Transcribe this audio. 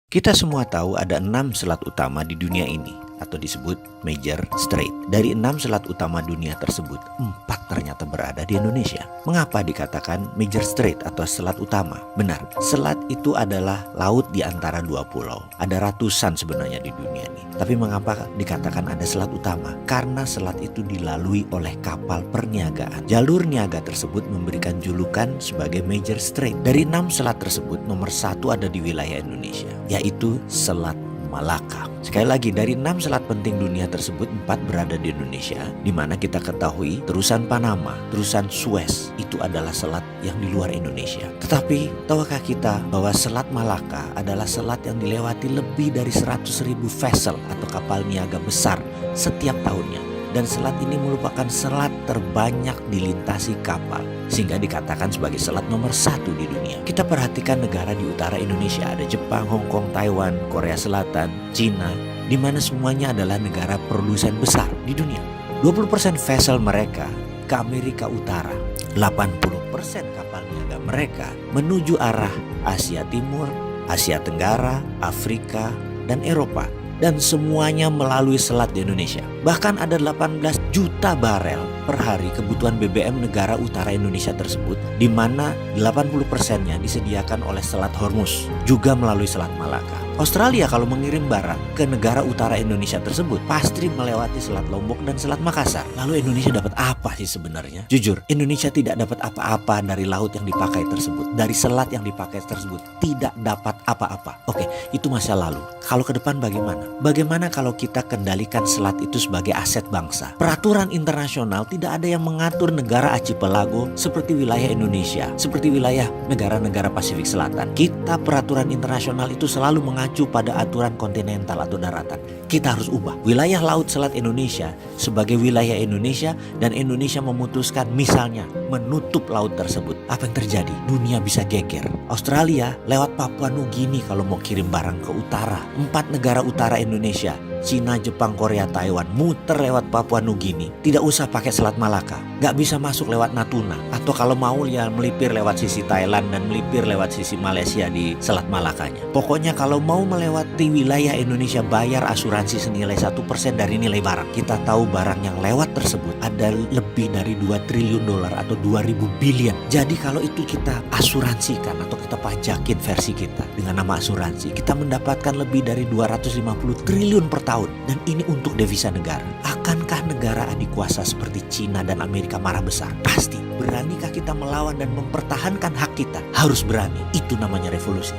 Kita semua tahu ada 6 selat utama di dunia ini atau disebut Major Strait. Dari 6 selat utama dunia tersebut, 4 ternyata berada di Indonesia. Mengapa dikatakan Major Strait atau selat utama? Benar, selat itu adalah laut di antara dua pulau. Ada ratusan sebenarnya di dunia ini. Tapi mengapa dikatakan ada selat utama? Karena selat itu dilalui oleh kapal perniagaan. Jalur niaga tersebut memberikan julukan sebagai Major Strait. Dari 6 selat tersebut, nomor 1 ada di wilayah Indonesia, yaitu Selat Malaka. Sekali lagi, dari 6 selat penting dunia tersebut, 4 berada di Indonesia, di mana kita ketahui terusan Panama, terusan Suez itu adalah selat yang di luar Indonesia. Tetapi tahukah kita bahwa Selat Malaka adalah selat yang dilewati lebih dari 100.000 vessel atau kapal niaga besar setiap tahunnya. Dan selat ini merupakan selat terbanyak dilintasi kapal, sehingga dikatakan sebagai selat nomor 1 di dunia. Kita perhatikan negara di utara Indonesia, ada Jepang, Hong Kong, Taiwan, Korea Selatan, Cina, di mana semuanya adalah negara produsen besar di dunia. 20% vessel mereka ke Amerika Utara, 80% kapal niaga mereka menuju arah Asia Timur, Asia Tenggara, Afrika, dan Eropa. Dan semuanya melalui selat di Indonesia. Bahkan ada 18 juta barel per hari kebutuhan BBM negara utara Indonesia tersebut, di mana 80%-nya disediakan oleh Selat Hormuz, juga melalui Selat Malaka. Australia kalau mengirim barang ke negara utara Indonesia tersebut pasti melewati Selat Lombok dan Selat Makassar. Lalu Indonesia dapat apa sih sebenarnya? Jujur, Indonesia tidak dapat apa-apa dari laut yang dipakai tersebut, dari selat yang dipakai tersebut, tidak dapat apa-apa. Oke, itu masa lalu. Kalau ke depan bagaimana? Bagaimana kalau kita kendalikan selat itu sebagai aset bangsa? Peraturan internasional tidak ada yang mengatur negara archipelago seperti wilayah Indonesia, seperti wilayah negara-negara Pasifik Selatan. Kita peraturan internasional itu selalu mengacu pada aturan kontinental atau daratan. Kita harus ubah wilayah laut selat Indonesia sebagai wilayah Indonesia, dan Indonesia memutuskan misalnya menutup laut tersebut. Apa yang terjadi? Dunia bisa geger. Australia lewat Papua Nugini kalau mau kirim barang ke utara. 4 negara utara Indonesia, Cina, Jepang, Korea, Taiwan, muter lewat Papua Nugini. Tidak usah pakai Selat Malaka, nggak bisa masuk lewat Natuna. Atau kalau mau ya melipir lewat sisi Thailand dan melipir lewat sisi Malaysia di Selat Malakanya. Pokoknya kalau mau melewati wilayah Indonesia, bayar asuransi senilai 1% dari nilai barang. Kita tahu barang yang lewat tersebut ada lebih dari 2 triliun dolar atau 2.000 billion. Jadi kalau itu kita asuransikan atau kita pajakin versi kita dengan nama asuransi, kita mendapatkan lebih dari 250 triliun per tahun. Dan ini untuk devisa negara. Akankah negara adik kuasa seperti Cina dan Amerika marah besar? Pasti. Beranikah kita melawan dan mempertahankan hak kita? Harus berani. Itu namanya revolusi.